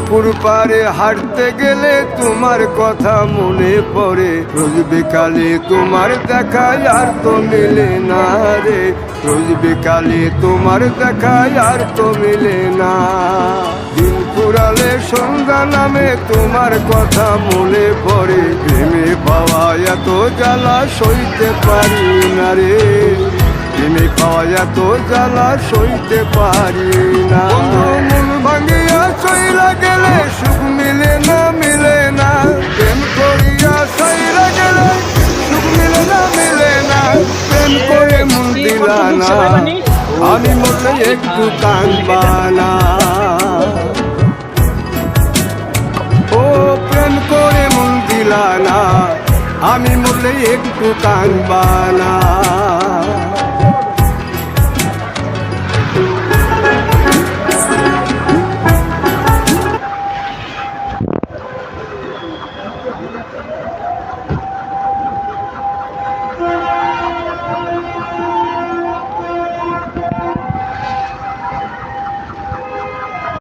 পুকুর পাড়ে হাঁটতে গেলে তোমার কথা মনে পড়ে, রোজ বিকালে তোমার দেখা আর তো মিলে না রে, রোজ বিকালে তোমার দেখা আর তো মিলে না। দিন ফুরালে সন্ধ্যা নামে তোমার কথা মনে পড়ে, প্রেমে পাওয়া এত জ্বালা সইতে পারি না রে, প্রেমে পাওয়া এত জ্বালা সইতে পারি না। মন ভাঙিয়া চইলা গেলে সুখ মিলে না, মিলে না, প্রেম করিয়া চইলা গেলে সুখ মিলে না, মিলে না, প্রেম করে মন দিলা না, আমি মরলে একটু কাঁদবা না। ও প্রেম করে মন দিলা না, আমি মরলে একটু কাঁদবা না।